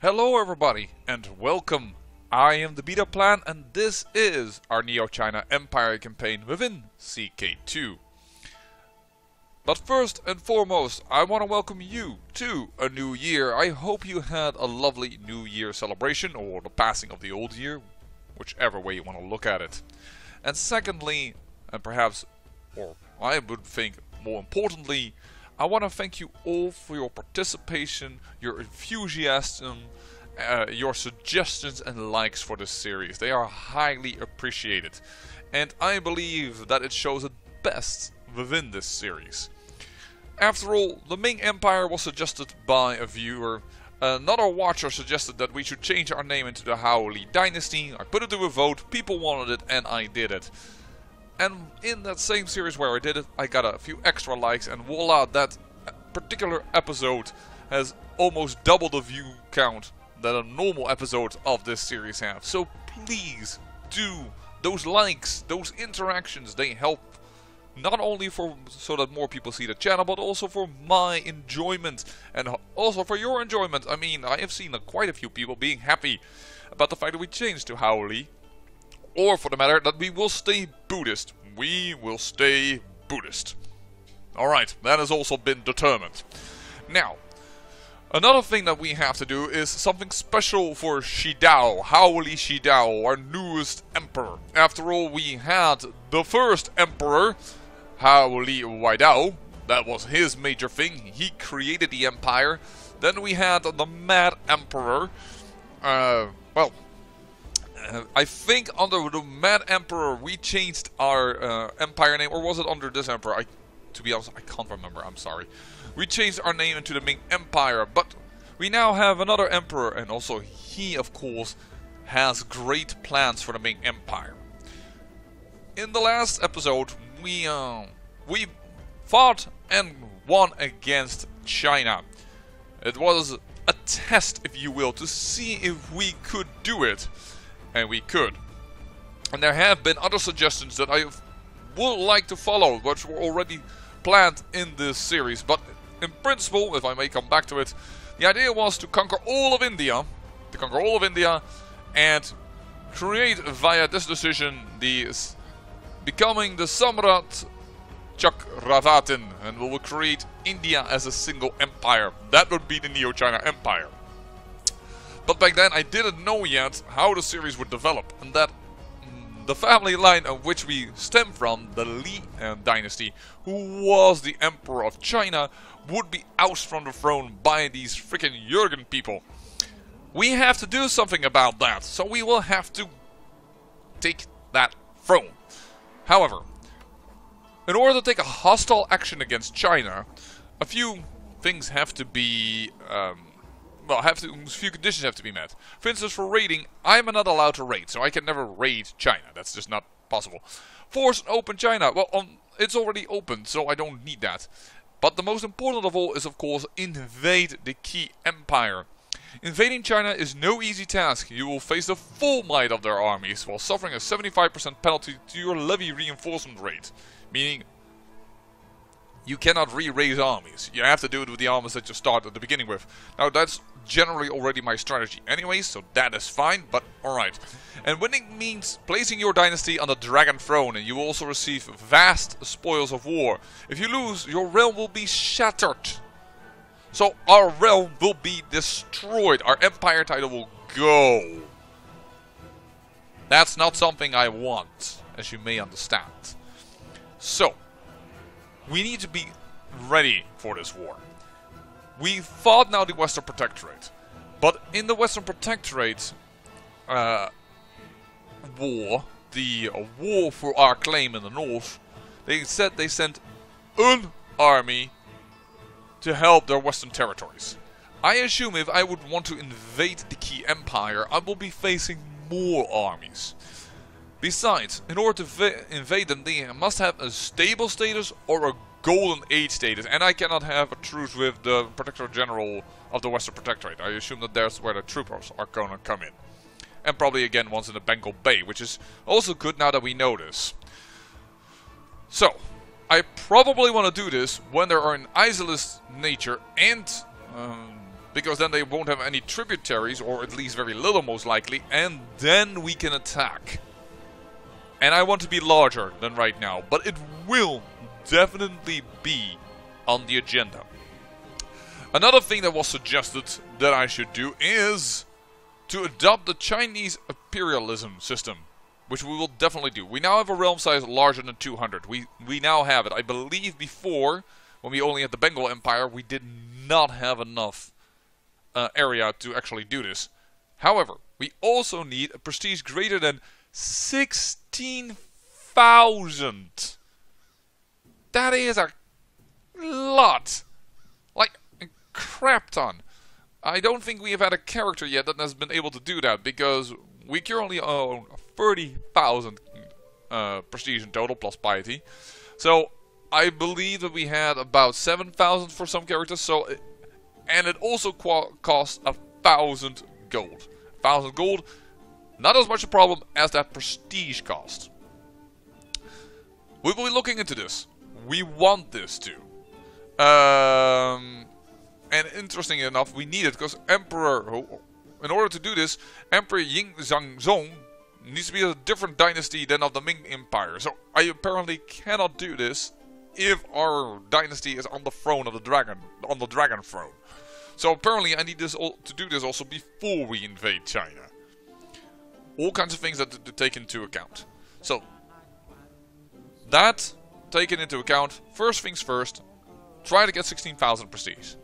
Hello everybody and welcome. I am the Beta Plan and this is our Neo-China Empire campaign within CK2. But first and foremost, I want to welcome you to a new year. I hope you had a lovely New Year celebration or the passing of the old year, whichever way you want to look at it. And secondly, and perhaps, or I would think more importantly, I want to thank you all for your participation, your enthusiasm, your suggestions and likes for this series. They are highly appreciated. And I believe that it shows it best within this series. After all, the Ming Empire was suggested by a viewer. Another watcher suggested that we should change our name into the Haoli dynasty. I put it to a vote, people wanted it, and I did it. And in that same series where I did it, I got a few extra likes, and voila, that particular episode has almost double the view count that a normal episode of this series have. So please do those likes, those interactions, they help not only so that more people see the channel, but also for my enjoyment and also for your enjoyment. I mean, I have seen quite a few people being happy about the fact that we changed to Haoli. Or, for the matter, that we will stay Buddhist. We will stay Buddhist. Alright, that has also been determined. Now, another thing that we have to do is something special for Shidao, Haoli Shidao, our newest emperor. After all, we had the first emperor, Haoli Waidao. That was his major thing. He created the empire. Then we had the Mad Emperor. I think under the Mad Emperor we changed our empire name, or was it under this emperor? To be honest, I can't remember, I'm sorry. We changed our name into the Ming Empire, but we now have another emperor, and also he, of course, has great plans for the Ming Empire. In the last episode, we fought and won against China. It was a test, if you will, to see if we could do it. And we could. And there have been other suggestions that I would like to follow, which were already planned in this series. But in principle, if I may come back to it, the idea was to conquer all of India. And create via this decision becoming the Samrat Chakravatin. And we will create India as a single empire. That would be the Neo-China Empire. But back then I didn't know yet how the series would develop, and that the family line of which we stem from, the Li dynasty, who was the emperor of China, would be ousted from the throne by these freaking Jurgen people. We have to do something about that, so we will have to take that throne. However, in order to take a hostile action against China, a few things have to be a few conditions have to be met. For instance, for raiding, I'm not allowed to raid, so I can never raid China. That's just not possible. Force and open China. Well, it's already open, so I don't need that. But the most important of all is, of course, invade the key empire. Invading China is no easy task. You will face the full might of their armies, while suffering a 75% penalty to your levy reinforcement rate. Meaning, you cannot re-raise armies. You have to do it with the armies that you start at the beginning with. Now that's generally already my strategy anyway, so that is fine, but alright. And winning means placing your dynasty on the Dragon throne, and you will also receive vast spoils of war. If you lose, your realm will be shattered. So our realm will be destroyed. Our empire title will go. That's not something I want, as you may understand. So, we need to be ready for this war. We fought now the Western Protectorate, but in the Western Protectorate war, the war for our claim in the north, they said they sent an army to help their western territories. I assume if I would want to invade the key empire, I will be facing more armies. Besides, in order to invade them, they must have a stable status or a golden age status, and I cannot have a truce with the Protector General of the Western Protectorate. I assume that there's where the troopers are gonna come in. And probably again once in the Bengal Bay, which is also good now that we know this. So, I probably want to do this when there are an isolated nature and because then they won't have any tributaries, or at least very little most likely, and then we can attack. And I want to be larger than right now, but it will definitely be on the agenda. Another thing that was suggested that I should do is to adopt the Chinese imperialism system, which we will definitely do. We now have a realm size larger than 200. We now have it. I believe before, when we only had the Bengal Empire, we did not have enough area to actually do this. However, we also need a prestige greater than 16,000. That is a lot. Like a crap ton. I don't think we have had a character yet that has been able to do that, because we currently own 30,000 prestige in total, plus piety. So I believe that we had about 7,000 for some characters. So, and it also costs 1,000 gold. 1,000 gold, not as much a problem as that prestige cost. We will be looking into this. We want this too. And interesting enough, we need it because Emperor, in order to do this, Emperor Ying Zhangzong needs to be a different dynasty than of the Ming Empire. So I apparently cannot do this if our dynasty is on the throne of the dragon, on the dragon throne. So apparently I need this to do this also before we invade China. All kinds of things that to take into account. So that taken into account, first things first, try to get 16,000 prestige.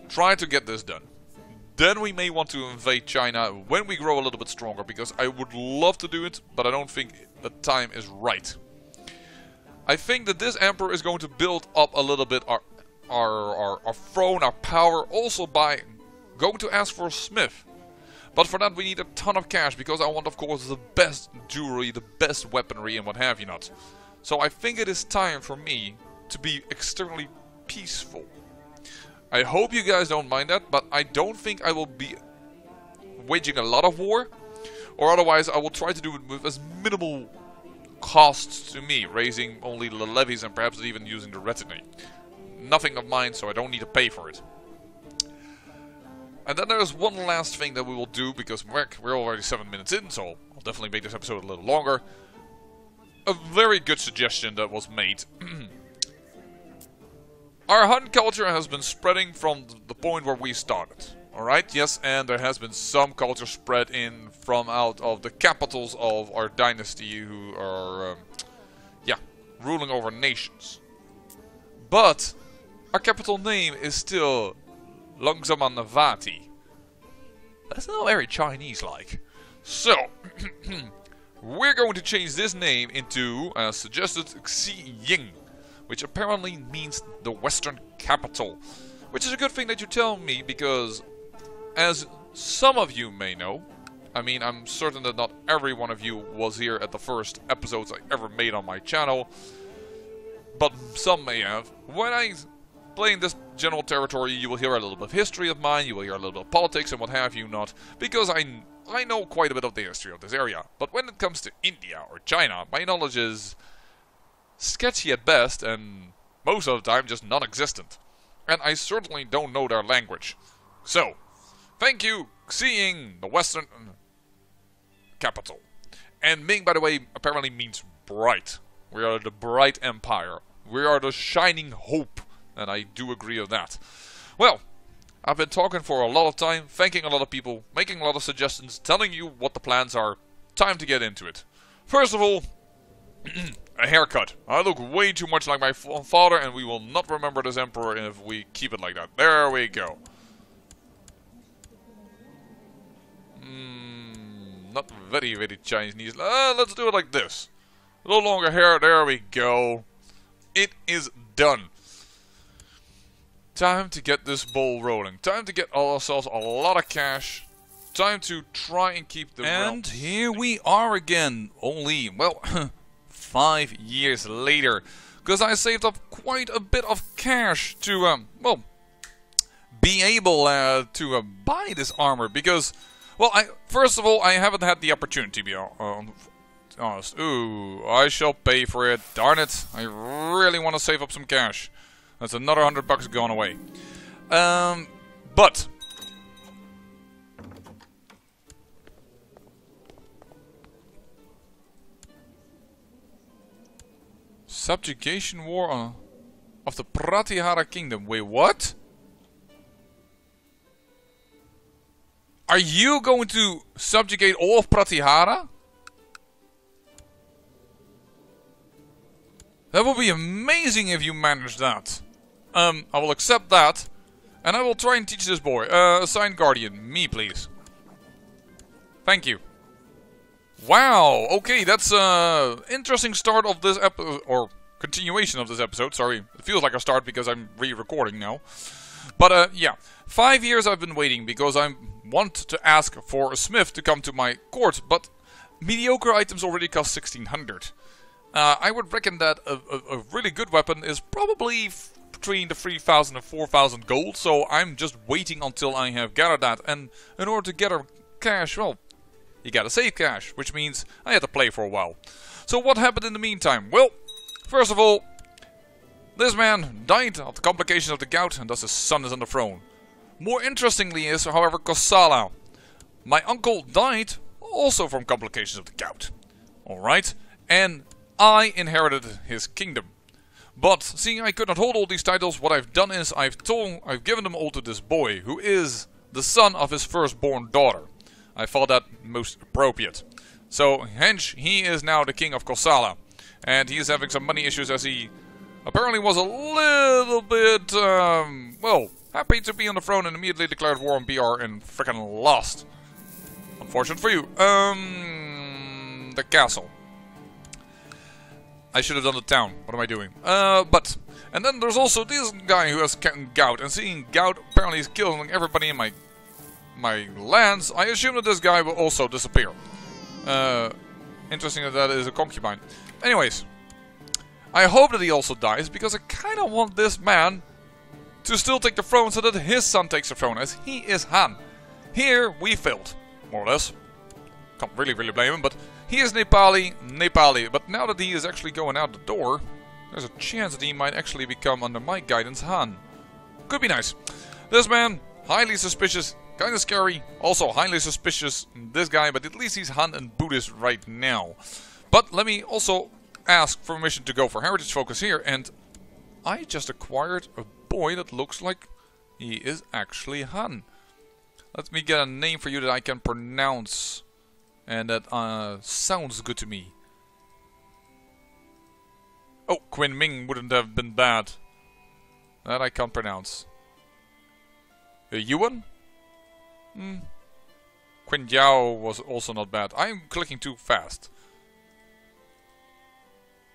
Try to get this done. Then we may want to invade China when we grow a little bit stronger, because I would love to do it, but I don't think the time is right. I think that this emperor is going to build up a little bit our throne, our power, also by going to ask for a smith. But for that we need a ton of cash, because I want, of course, the best jewelry, the best weaponry and what have you not. So I think it is time for me to be externally peaceful. I hope you guys don't mind that, but I don't think I will be waging a lot of war, or otherwise I will try to do it with as minimal costs to me, raising only the levies and perhaps even using the retinue. Nothing of mine, so I don't need to pay for it. And then there's one last thing that we will do, because we're already 7 minutes in, so I'll definitely make this episode a little longer. A very good suggestion that was made. Our Han culture has been spreading from the point where we started. Alright, yes, and there has been some culture spread in from out of the capitals of our dynasty who are, ruling over nations. But our capital name is still Longzamanavati. That's not very Chinese-like. So, we're going to change this name into, as suggested, Xiying, which apparently means the Western capital. Which is a good thing that you tell me, because as some of you may know, I mean, I'm certain that not every one of you was here at the first episodes I ever made on my channel, but some may have. When I play in this general territory, you will hear a little bit of history of mine, you will hear a little bit of politics and what have you not, because I know quite a bit of the history of this area. But when it comes to India or China, my knowledge is sketchy at best, and most of the time just non-existent. And I certainly don't know their language. So, thank you, Xiying, the Western capital. And Ming, by the way, apparently means bright. We are the bright empire. We are the shining hope. And I do agree with that. Well, I've been talking for a lot of time, thanking a lot of people, making a lot of suggestions, telling you what the plans are. Time to get into it. First of all, a haircut. I look way too much like my father, and we will not remember this emperor if we keep it like that. There we go. Not very, very Chinese. Let's do it like this. A little longer hair. There we go. It is done. Time to get this ball rolling. Time to get ourselves a lot of cash. Time to try and keep the And here we are again. Only, well, 5 years later. Because I saved up quite a bit of cash to, well, be able to buy this armor. Because, well, first of all, I haven't had the opportunity, to be honest. Ooh, I shall pay for it. Darn it. I really want to save up some cash. That's another $100 gone away. But Subjugation war of the Pratihara kingdom. Wait, what? Are you going to subjugate all of Pratihara? That would be amazing if you manage that. I will accept that. And I will try and teach this boy. Assign guardian. Me, please. Thank you. Wow. Okay, that's interesting start of this episode. Or continuation of this episode. Sorry. It feels like a start because I'm re-recording now. But yeah. 5 years I've been waiting because I want to ask for a smith to come to my court. But mediocre items already cost 1600. I would reckon that a really good weapon is probably between the 3000 and 4000 gold. So I'm just waiting until I have gathered that. And in order to gather cash, well, you gotta save cash. Which means I had to play for a while. So what happened in the meantime? Well, first of all, this man died of the complications of the gout. And thus his son is on the throne. More interestingly is, however, Kosala. My uncle died also from complications of the gout. Alright. And I inherited his kingdom. But seeing I could not hold all these titles, what I've done is I've given them all to this boy, who is the son of his firstborn daughter. I thought that most appropriate. So hence he is now the king of Kosala. And he is having some money issues as he apparently was a little bit, well, happy to be on the throne and immediately declared war on BR and frickin' lost. Unfortunate for you. The castle. I should have done the town. What am I doing? And then there's also this guy who has gout. And seeing gout apparently is killing everybody in my lands, I assume that this guy will also disappear. Interesting that is a concubine. Anyways, I hope that he also dies because I kind of want this man to still take the throne so that his son takes the throne, as he is Han. Here we failed, more or less. Can't really blame him, but he is Nepali, but now that he is actually going out the door, there's a chance that he might actually become, under my guidance, Han. Could be nice. This man, highly suspicious, kind of scary, also highly suspicious, this guy, but at least he's Han and Buddhist right now. But let me also ask for permission to go for heritage focus here, and I just acquired a boy that looks like he is actually Han. Let me get a name for you that I can pronounce. And that sounds good to me. Oh, Quinn Ming wouldn't have been bad. That I can't pronounce. Yuan? Quinn Yao was also not bad. I'm clicking too fast.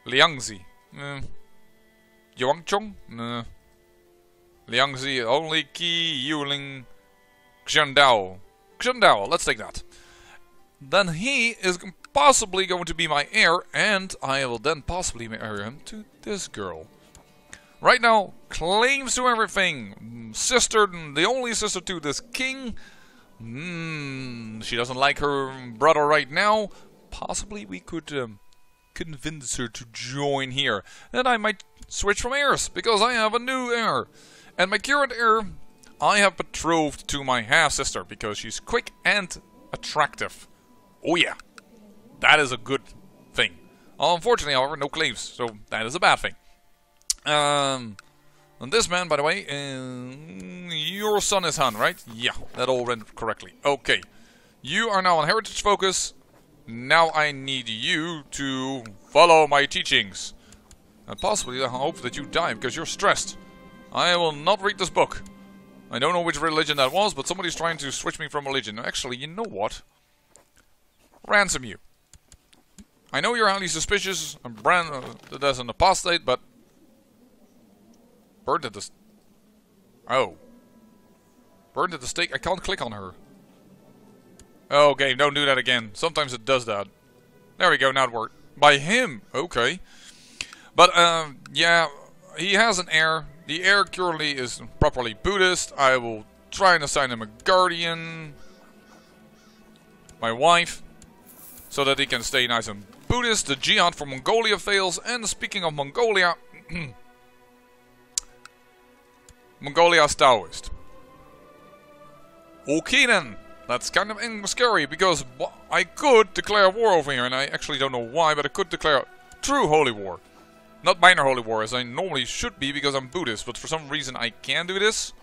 Liangzi. Yuangchong? Nah. Liangzi, only Qi Yuling Xiandao. Xiandao, let's take that. Then he is possibly going to be my heir, and I will then possibly marry him to this girl. Right now, claims to everything. Sister, the only sister to this king. She doesn't like her brother right now. Possibly we could convince her to join here. Then I might switch from heirs, because I have a new heir. And my current heir, I have betrothed to my half-sister, because she's quick and attractive. Oh yeah, that is a good thing. Unfortunately, however, no claims, so that is a bad thing. And this man, by the way, your son is Han, right? Yeah, that all went correctly. Okay, you are now on heritage focus. Now I need you to follow my teachings. And possibly I hope that you die because you're stressed. I will not read this book. I don't know which religion that was, but somebody's trying to switch me from religion. Actually, you know what? Ransom you. I know you're highly suspicious and that's an apostate, but burned at the burned at the stake. I can't click on her. Oh, game, don't do that again. Sometimes it does that. There we go. Now it worked. By him. Okay. But yeah, he has an heir. The heir currently is properly Buddhist. I will try and assign him a guardian. My wife. So that he can stay nice and Buddhist. The jihad for Mongolia fails. And speaking of Mongolia, Mongolia is Taoist. Okay then. That's kind of scary because I could declare war over here. And I actually don't know why, but I could declare true holy war. Not minor holy war as I normally should be because I'm Buddhist, but for some reason I can do this.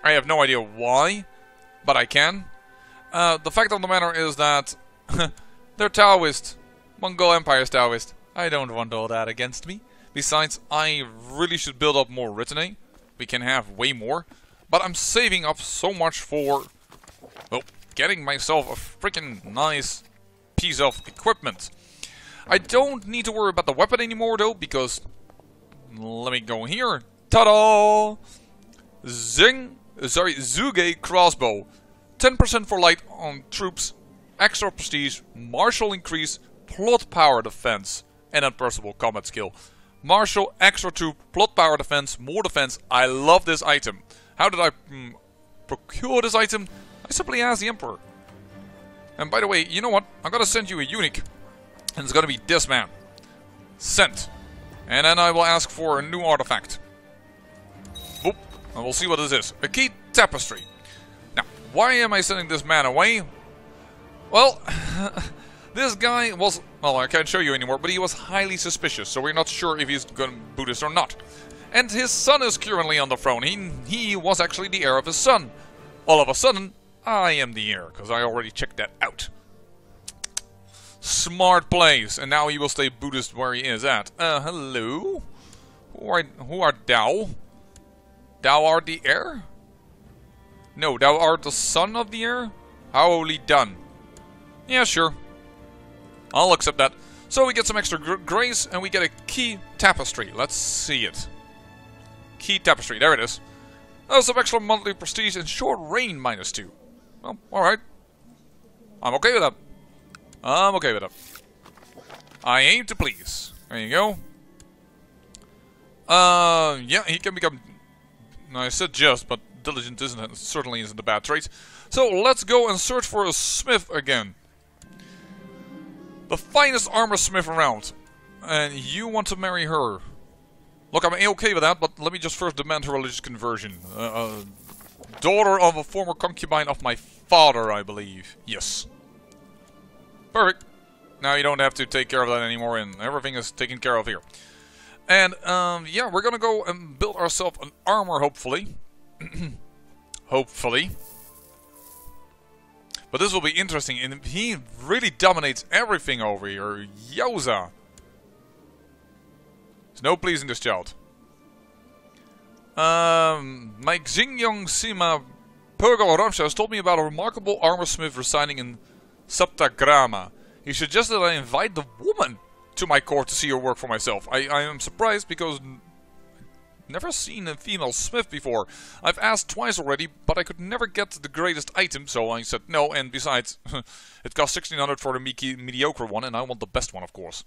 I have no idea why, but I can. The fact of the matter is that they're Taoist. Mongol Empire is Taoist. I don't want all that against me. Besides, I really should build up more Ritene. We can have way more. But I'm saving up so much for, well, getting myself a freaking nice piece of equipment. I don't need to worry about the weapon anymore though, because, let me go here. Ta-da! Zuge crossbow. 10% for light on troops, extra prestige, martial increase, plot power defense, and unperishable combat skill. Martial, extra troop, plot power defense, more defense. I love this item. How did I procure this item? I simply asked the Emperor. And by the way, you know what? I'm gonna send you a unique. And it's gonna be this man. Sent. And then I will ask for a new artifact. Boop. And we'll see what this is. A key tapestry. Now, why am I sending this man away? Well, this guy was... Well, I can't show you anymore, but he was highly suspicious, so we're not sure if he's Buddhist or not. And his son is currently on the throne. He was actually the heir of his son. All of a sudden, I am the heir, because I already checked that out. Smart plays, and now he will stay Buddhist where he is at. Hello? Who art thou? Thou art the heir? No, thou art the son of the heir? Howly done. Yeah, sure. I'll accept that. So we get some extra grace, and we get a key tapestry. Let's see it. Key tapestry, there it is. Oh, some extra monthly prestige and short reign -2. Well, alright. I'm okay with that. I'm okay with that. I aim to please. There you go. Yeah, he can become... I said just, but diligent certainly isn't a bad trait. So let's go and search for a smith again. The finest armor smith around. And you want to marry her. Look, I'm okay with that, but let me just first demand her religious conversion. Daughter of a former concubine of my father, I believe. Yes. Perfect. Now you don't have to take care of that anymore, and everything is taken care of here. And, yeah, we're gonna go and build ourselves an armor, hopefully. Hopefully. But this will be interesting, and he really dominates everything over here. Yowza! There's no pleasing this child. My Xingyong Sima Purgal Ramshas told me about a remarkable armor smith residing in Saptagrama. He suggested I invite the woman to my court to see her work for myself. I am surprised because I've never seen a female smith before. I've asked twice already, but I could never get the greatest item, so I said no, and besides, it cost 1600 for the mediocre one, and I want the best one, of course.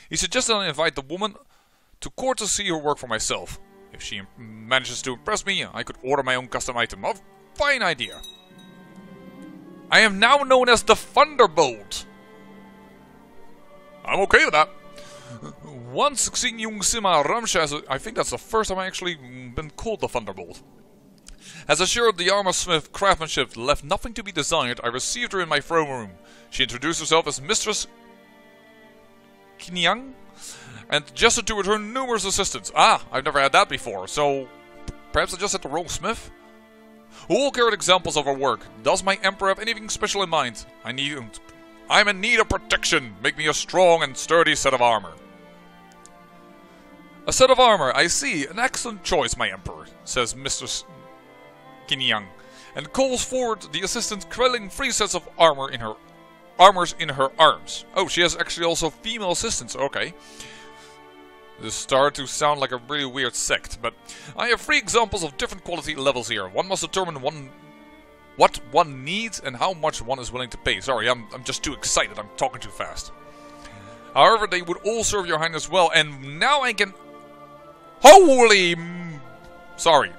He suggested I invite the woman to court to see her work for myself. If she manages to impress me, I could order my own custom item. A fine idea. I am now known as the Thunderbolt. I'm okay with that. Once Xingyong Sima Ramshas, I think that's the first time I actually been called the Thunderbolt, has assured the armor smith craftsmanship left nothing to be desired, I received her in my throne room. She introduced herself as Mistress Kinyang and gestured toward her numerous assistants. Ah, I've never had that before, so perhaps I just had the wrong smith? All carried examples of her work. Does my emperor have anything special in mind? I'm in need of protection. Make me a strong and sturdy set of armor. A set of armor, I see. An excellent choice, my emperor, says Mistress Kinyang, and calls forward the assistant, quelling 3 sets of armors in her arms. Oh, she has actually also female assistants. Okay. This started to sound like a really weird sect, but I have 3 examples of different quality levels here. One must determine what one needs and how much one is willing to pay. Sorry, I'm just too excited. I'm talking too fast. However, they would all serve your highness well, and now I can... Holy... Sorry.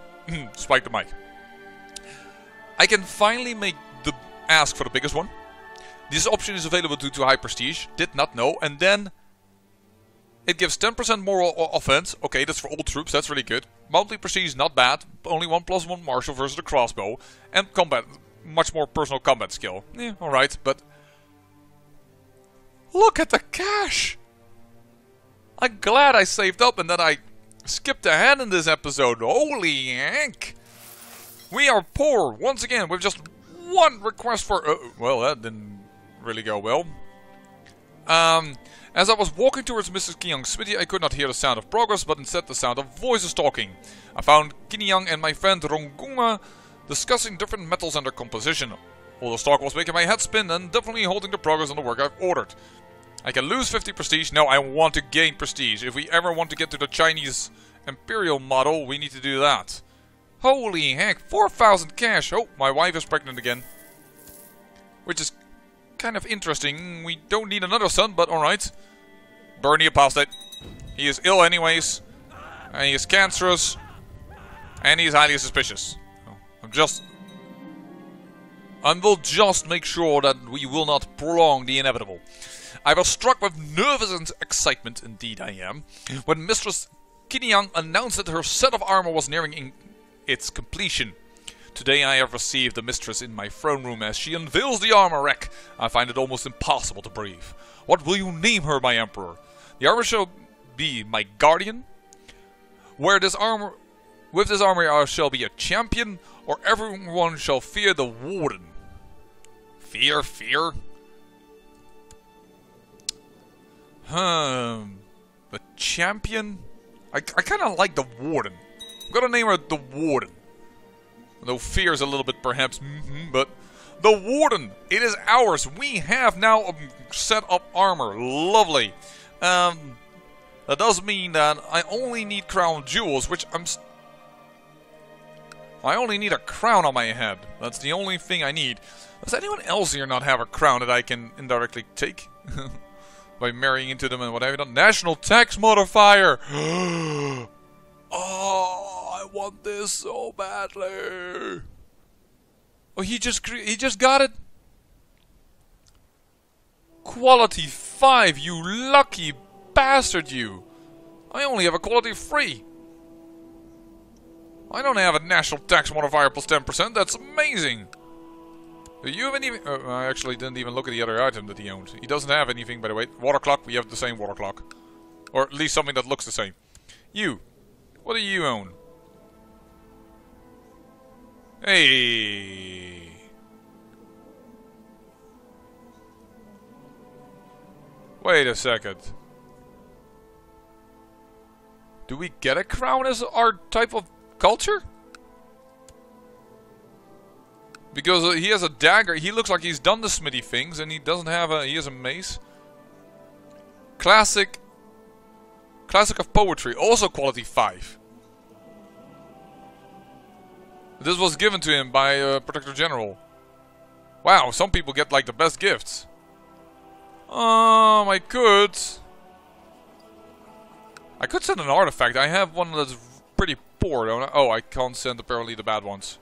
Spike the mic. I can finally ask for the biggest one. This option is available due to high prestige. Did not know. And then... it gives 10% more offense. Okay, that's for all troops. That's really good. Monthly prestige, not bad. Only 1+1 martial versus the crossbow. And combat, much more personal combat skill. Yeah, alright, but... look at the cash! I'm glad I saved up and that I skipped ahead in this episode. Holy heck! We are poor once again with just one request for... well, that didn't really go well. As I was walking towards Mrs. Kiyoung's smithy, I could not hear the sound of progress, but instead the sound of voices talking. I found Kiyoung and my friend Rongunga discussing different metals and their composition. All this talk was making my head spin and definitely holding the progress on the work I've ordered. I can lose 50 prestige. No, I want to gain prestige. If we ever want to get to the Chinese Imperial model, we need to do that. Holy heck, 4,000 cash. Oh, my wife is pregnant again. Which is kind of interesting. We don't need another son, but alright. Bernie apostate. He is ill anyways. And he is cancerous. And he is highly suspicious. I will just make sure that we will not prolong the inevitable. I was struck with nervous and excitement, indeed I am, when Mistress Kiyoung announced that her set of armor was nearing its completion. Today I have received the mistress in my throne room as she unveils the armor rack. I find it almost impossible to breathe. What will you name her, my emperor? The armor shall be my guardian. With this armor I shall be a champion, or everyone shall fear the warden. Fear? The champion? I kind of like the warden. I'm gonna name her the warden. Though fear is a little bit perhaps, but the warden, it is ours. We have now a set of armor. Lovely. That does mean that I only need crown jewels, which I only need a crown on my head. That's the only thing I need. Does anyone else here not have a crown that I can indirectly take? By marrying into them and what have you done? National tax modifier! Oh, I want this so badly. Oh, he just got it. Quality 5, you lucky bastard, you. I only have a quality 3. I don't have a national tax modifier plus 10%. That's amazing. You haven't even... I actually didn't even look at the other item that he owned. He doesn't have anything, by the way. Water clock. We have the same water clock. Or at least something that looks the same. You. What do you own? Hey. Wait a second. Do we get a crown as our type of culture? Because he has a dagger. He looks like he's done the smithy things, and he doesn't have a... He has a mace. Classic of poetry. Also quality 5. This was given to him by Protector General. Wow, some people get like the best gifts. I could send an artifact. I have one that's pretty poor, don't I? Oh, I can't send apparently the bad ones.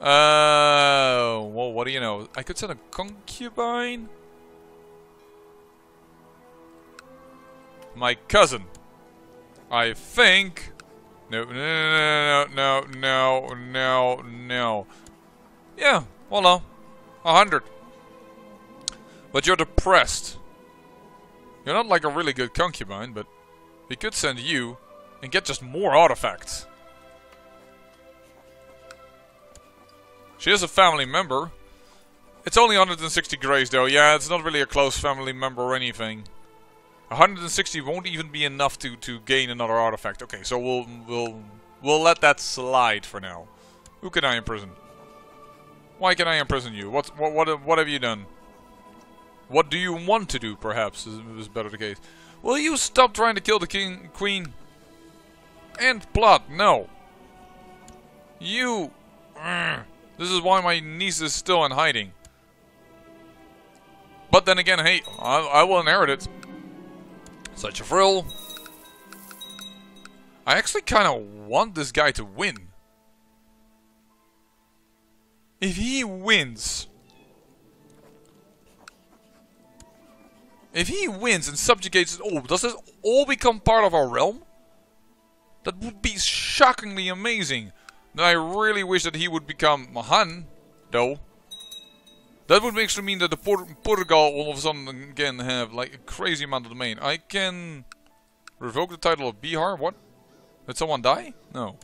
Well, what do you know? I could send a concubine. My cousin. I think. No. Yeah, well, no. 100. But you're depressed. You're not like a really good concubine, but we could send you and get just more artifacts. She is a family member. It's only 160 grays though. Yeah, it's not really a close family member or anything. 160 won't even be enough to gain another artifact. Okay, so we'll let that slide for now. Who can I imprison? Why can I imprison you? What have you done? What do you want to do? Perhaps is better the case. Will you stop trying to kill the king, queen, and plot? No. You. This is why my niece is still in hiding. But then again, hey, I will inherit it. Such a thrill. I actually kind of want this guy to win. If he wins... If he wins and subjugates it all, does this all become part of our realm? That would be shockingly amazing. Then I really wish that he would become Mahan, though. That would actually mean that the Portugal all of a sudden again have like a crazy amount of domain. I can Revoke the title of Bihar? What? Did someone die? No.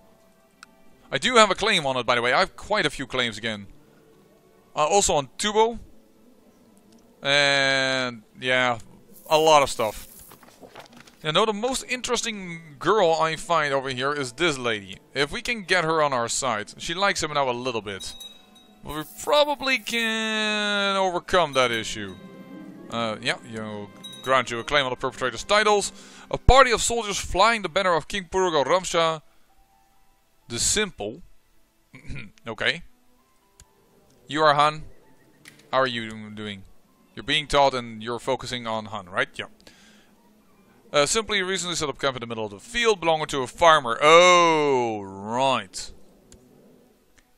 I do have a claim on it, by the way. I have quite a few claims again. Also on Tubo. And yeah, a lot of stuff. You know, the most interesting girl I find over here is this lady. If we can get her on our side. She likes him now a little bit. But we probably can overcome that issue. Yeah, grant you a claim on the perpetrator's titles. A party of soldiers flying the banner of King Purugo Ramsha the Simple. Okay. You are Han. How are you doing? You're being taught and you're focusing on Han, right? Yeah. Simply recently set up camp in the middle of the field belonging to a farmer. Oh, right.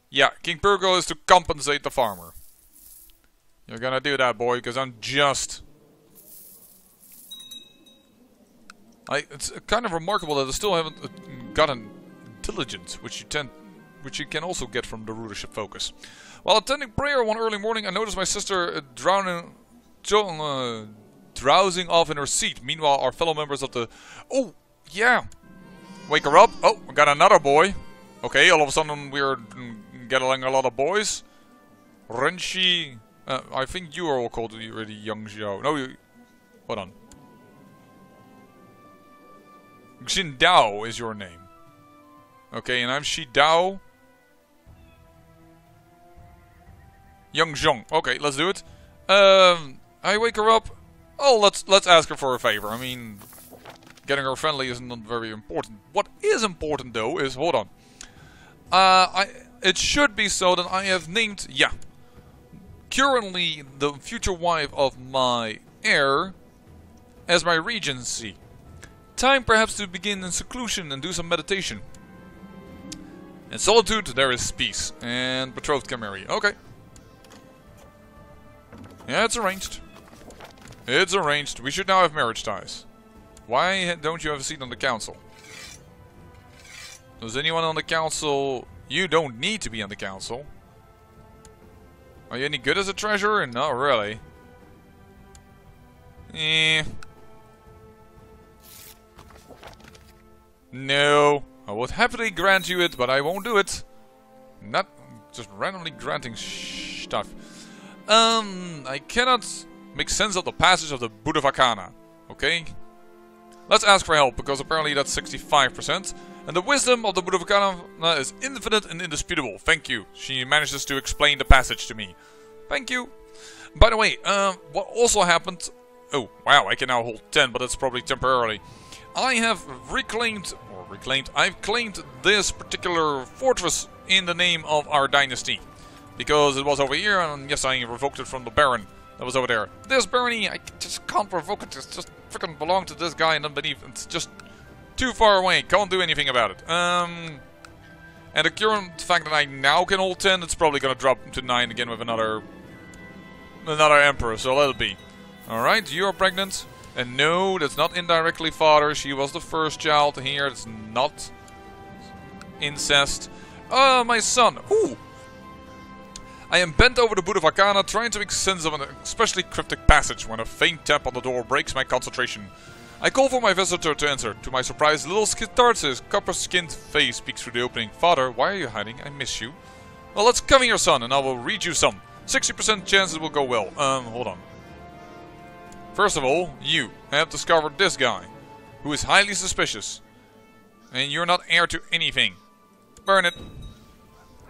Yeah, King Purugo is to compensate the farmer. You're gonna do that, boy, because I'm just... It's kind of remarkable that I still haven't gotten intelligence, which you can also get from the rulership focus. While attending prayer one early morning, I noticed my sister drowsing off in her seat. Meanwhile, our fellow members of the... Oh, yeah! Wake her up. Oh, I got another boy. Okay, all of a sudden we're getting a lot of boys. Renshi... I think you are all called already Young Xiao. No, hold on. Xin Dao is your name. Okay, and I'm Shi Dao. Young Zhong. Okay, let's do it. I wake her up. Oh, let's ask her for a favor. I mean, getting her friendly is not very important. What is important though is, hold on. It should be so that I have named, yeah, currently the future wife of my heir as my regency. Time perhaps to begin in seclusion and do some meditation. In solitude there is peace. And betrothed can marry. Okay. Yeah, it's arranged. It's arranged. We should now have marriage ties. Why don't you have a seat on the council? Does anyone on the council... You don't need to be on the council. Are you any good as a treasurer? Not really. No. I would happily grant you it, but I won't do it. Not just randomly granting stuff. I cannot make sense of the passage of the Buddhavakana. Okay? Let's ask for help, because apparently that's 65%. And the wisdom of the Buddhavakana is infinite and indisputable. Thank you. She manages to explain the passage to me. Thank you. By the way, what also happened... Oh, wow, I can now hold 10, but that's probably temporarily. I have I've claimed this particular fortress in the name of our dynasty. Because it was over here, and yes, I revoked it from the Baron that was over there. This barony, I just can't revoke it. It just freaking belongs to this guy and underneath. It's just too far away. Can't do anything about it. And the current fact that I now can hold 10, it's probably gonna drop to 9 again with another emperor. So let it be. All right, you are pregnant. And no, that's not indirectly father. She was the first child here. It's not incest. My son. Ooh. I am bent over the Buddhavakana, trying to make sense of an especially cryptic passage when a faint tap on the door breaks my concentration. I call for my visitor to enter. To my surprise, little Skitartz's copper-skinned face peeks through the opening. Father, why are you hiding? I miss you. Well, let's come here, son, and I will read you some. 60% chance it will go well. Hold on. First of all, you have discovered this guy, who is highly suspicious. And you're not heir to anything. Burn it.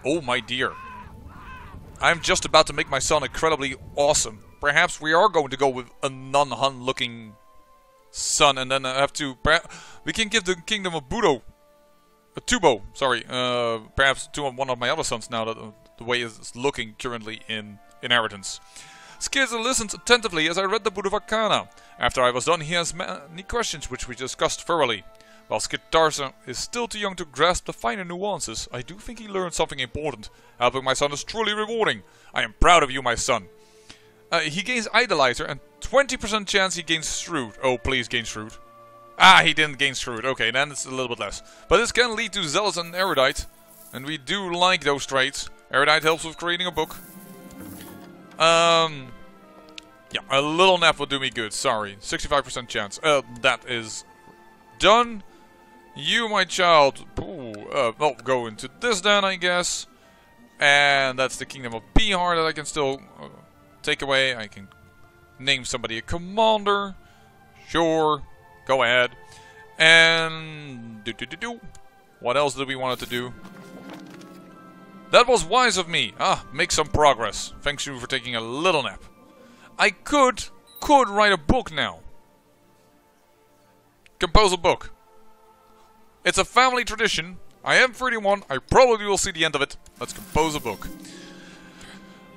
Oh my dear. I'm just about to make my son incredibly awesome. Perhaps we are going to go with a non-Han looking son, and then I have to... We can give the kingdom of Tubo, sorry. Perhaps to one of my other sons now, that the way it's looking currently in inheritance. Skizzer listens attentively as I read the Buddhavakana. After I was done, he has many questions which we discussed thoroughly. While Skitarza is still too young to grasp the finer nuances, I do think he learned something important. Helping my son is truly rewarding. I am proud of you, my son. He gains Idolizer and 20% chance he gains Shrewd. Oh, please gain Shrewd. Ah, he didn't gain Shrewd. Okay, then it's a little bit less. But this can lead to Zealous and Erudite. And we do like those traits. Erudite helps with creating a book. Yeah, a little nap will do me good. Sorry, 65% chance. That is done. You, my child, well, go into this then, I guess. And that's the Kingdom of Bihar that I can still take away. I can name somebody a commander. Sure, go ahead. And what else did we want it to do? That was wise of me. Make some progress. Thanks you for taking a little nap. I could write a book now. Compose a book. It's a family tradition. I am 31. I probably will see the end of it. Let's compose a book.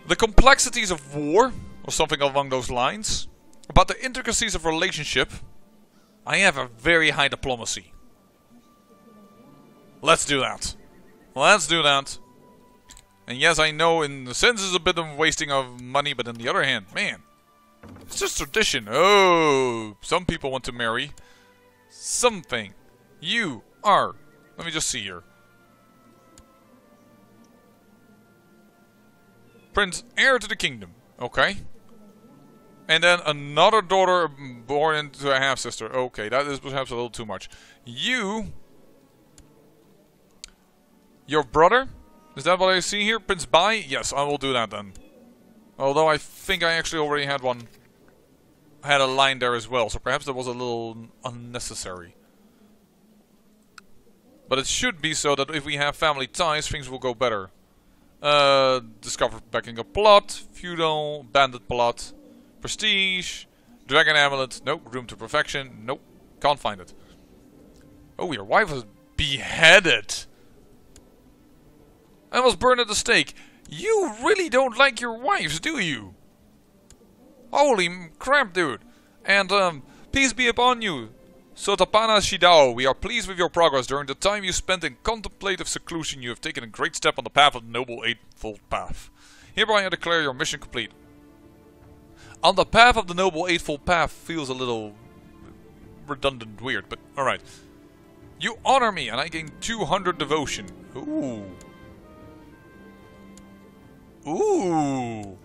The complexities of war, or something along those lines. About the intricacies of relationship. I have a very high diplomacy. Let's do that. Let's do that. And yes, I know in the sense it's a bit of wasting of money, but on the other hand, man, it's just tradition. Oh, some people want to marry something. You are. Let me just see here. Prince, heir to the kingdom. Okay. And then another daughter born into a half-sister. Okay, that is perhaps a little too much. You... Your brother? Is that what I see here? Prince Bai? Yes, I will do that then. Although I think I actually already had one... had a line there as well, so perhaps that was a little unnecessary. But it should be so that if we have family ties, things will go better. Discover backing a plot, feudal, bandit plot, prestige, dragon amulet, nope, room to perfection, nope, can't find it. Oh, your wife was beheaded. And was burned at the stake. You really don't like your wives, do you? Holy crap, dude. And, peace be upon you. Sotapana Shidao, we are pleased with your progress. During the time you spent in contemplative seclusion, you have taken a great step on the path of the Noble Eightfold Path. Hereby I declare your mission complete. On the path of the Noble Eightfold Path feels a little redundant weird, but alright. You honor me, and I gain 200 devotion. Ooh. Ooh.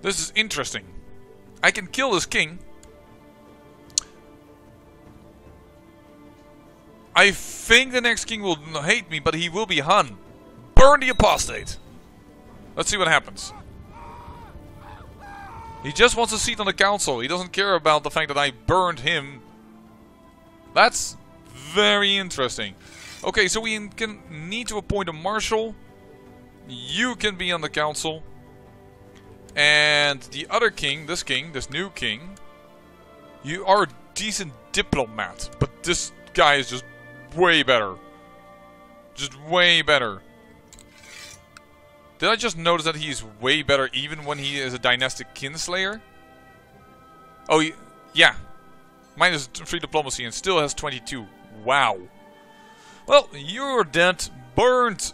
This is interesting. I can kill this king. I think the next king will hate me, but he will be Han. Burn the apostate. Let's see what happens. He just wants a seat on the council. He doesn't care about the fact that I burned him. That's very interesting. Okay, so we need to appoint a marshal. You can be on the council. And the other king, this new king, you are a decent diplomat. But this guy is just way better. Just way better. Did I just notice that he's way better even when he is a dynastic kinslayer? Oh, yeah. Minus 3 diplomacy and still has 22. Wow. Well, you're dead. Burnt.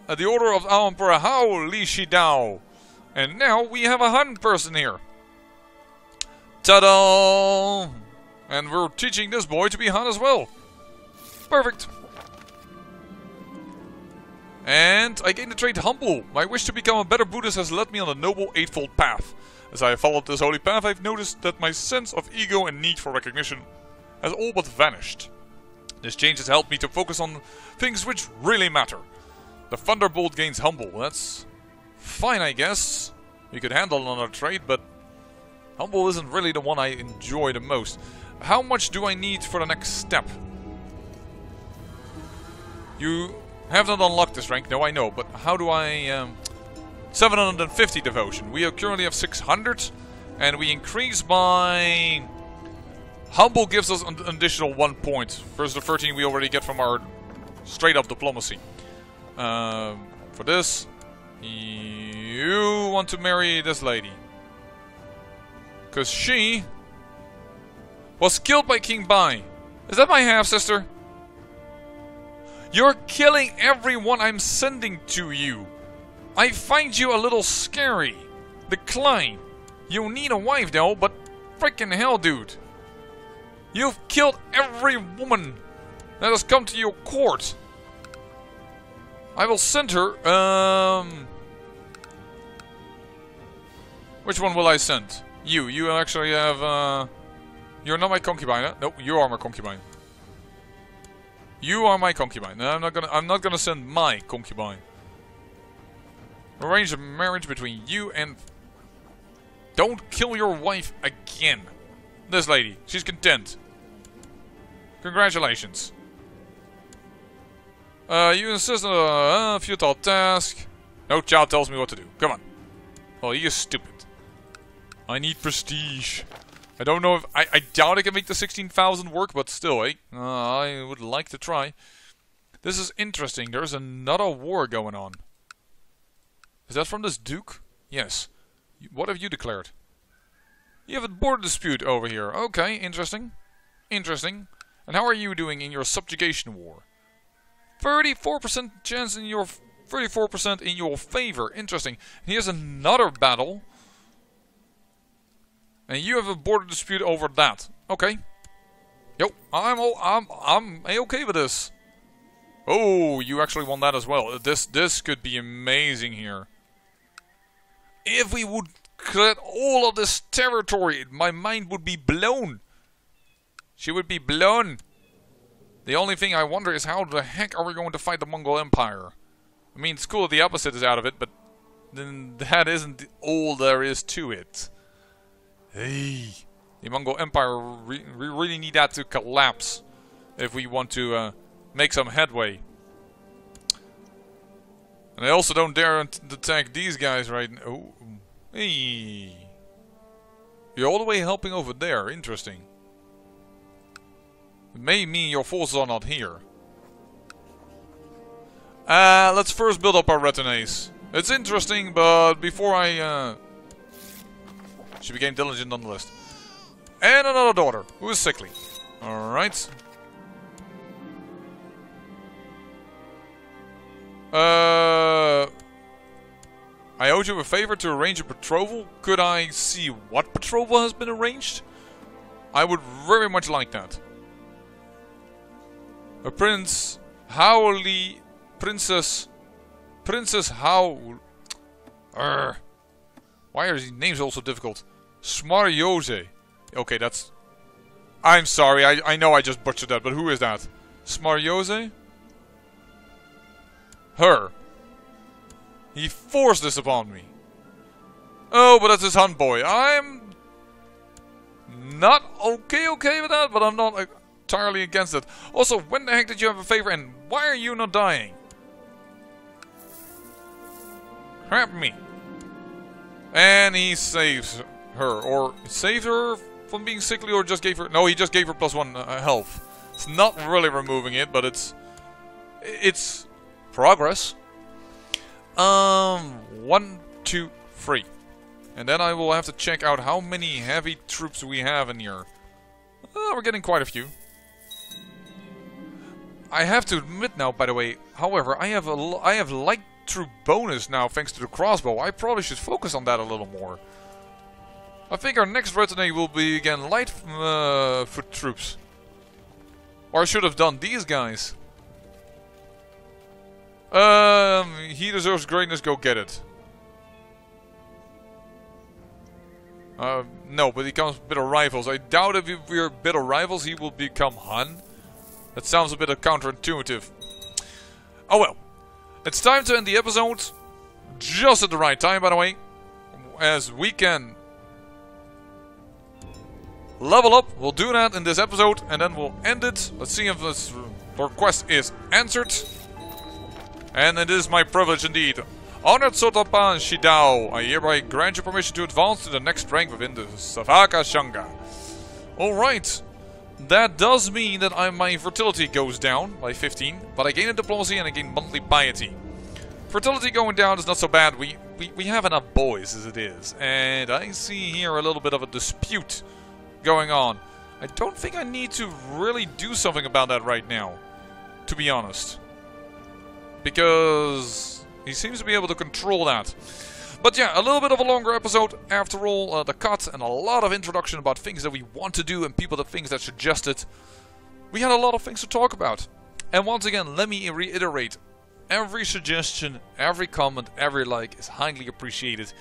At the order of our Emperor Hao Li Shidao. And now we have a Han person here. Ta-da! And we're teaching this boy to be Han as well. Perfect. And I gained the trait Humble. My wish to become a better Buddhist has led me on the Noble Eightfold Path. As I have followed this holy path, I've noticed that my sense of ego and need for recognition has all but vanished. This change has helped me to focus on things which really matter. The Thunderbolt gains Humble. That's fine, I guess. You could handle another trait, but Humble isn't really the one I enjoy the most. How much do I need for the next step? You have not unlocked this rank, no I know, but how do I... 750 devotion. We currently have 600, and we increase by... Humble gives us an additional 1 point. Versus the 13 we already get from our straight up diplomacy. For this, you want to marry this lady. Because she was killed by King Bai. Is that my half-sister? You're killing everyone I'm sending to you. I find you a little scary. Decline. You need a wife though, but freaking hell, dude. You've killed every woman that has come to your court. I will send her. Which one will I send? You. You actually have. You're not my concubine. Huh? No, you are my concubine. You are my concubine. No, I'm not gonna send my concubine. Arrange a marriage between you and. Don't kill your wife again. This lady, she's content. Congratulations. You insist on a futile task. No child tells me what to do. Come on. Well, he is stupid. I need prestige. I don't know if... I doubt I can make the 16,000 work, but still, eh? I would like to try. This is interesting. There's another war going on. Is that from this Duke? Yes. What have you declared? You have a border dispute over here. Okay, interesting. Interesting. And how are you doing in your subjugation war? 34% chance in your... 34% in your favor. Interesting. And here's another battle. And you have a border dispute over that. Okay. Yo, I'm A-okay with this. Oh, you actually won that as well. This could be amazing here. If we would get all of this territory, my mind would be blown. She would be blown. The only thing I wonder is how the heck are we going to fight the Mongol Empire? I mean, it's cool that the opposite is out of it, but then that isn't all there is to it. Hey, the Mongol Empire, we really need that to collapse if we want to make some headway. And I also don't dare attack these guys right now. Oh, hey. You're all the way helping over there, interesting. It may mean your forces are not here. Let's first build up our retinues. It's interesting, but before I... She became diligent on the list. And another daughter, who is sickly. Alright. I owed you a favor to arrange a betrothal. Could I see what betrothal has been arranged? I would very much like that. A Prince Howley... Princess Howl... Why are these names all so difficult? Smarjose. Okay, that's... I'm sorry, I know I just butchered that, but who is that? Smarjose? Her. He forced this upon me. Oh, but that's his hunt boy. I'm... not okay with that, but I'm not entirely against it. Also, when the heck did you have a favor, and why are you not dying? Help me. And he saves her, or saved her from being sickly, or just gave her... No, he just gave her +1 health. It's not really removing it, but it's progress. 1, 2, 3. And then I will have to check out how many heavy troops we have in here. We're getting quite a few. I have to admit now, by the way, however, I have light troop bonus now thanks to the crossbow. I probably should focus on that a little more. I think our next retinue will be again light foot troops. Or I should have done these guys. He deserves greatness, go get it. No, but he becomes bitter rivals. I doubt if we're bitter rivals he will become Han. That sounds a bit counterintuitive. Oh well. It's time to end the episode. Just at the right time, by the way. As we can level up. We'll do that in this episode. And then we'll end it. Let's see if this request is answered. And it is my privilege indeed. Honored Sotapan Shidao, I hereby grant you permission to advance to the next rank within the Savaka Shanga. Alright. That does mean that my fertility goes down by 15, but I gain a diplomacy and I gain monthly piety. Fertility going down is not so bad. We have enough boys as it is. And I see here a little bit of a dispute going on. I don't think I need to really do something about that right now, to be honest. Because he seems to be able to control that. But yeah, a little bit of a longer episode after all. The cut and a lot of introduction about things that we want to do and people that things that suggested. We had a lot of things to talk about. And once again, let me reiterate. every suggestion, every comment, every like is highly appreciated.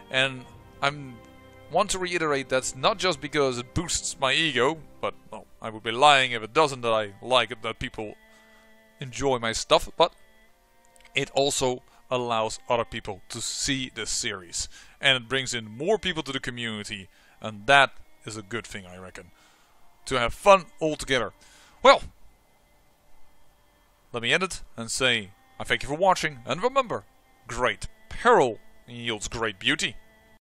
And I want to reiterate that's not just because it boosts my ego, but well, I would be lying if it doesn't that I like it, that people enjoy my stuff, but it also allows other people to see this series. And it brings in more people to the community, and that is a good thing, I reckon. To have fun all together. Well, let me end it and say I thank you for watching, and remember, great peril yields great beauty.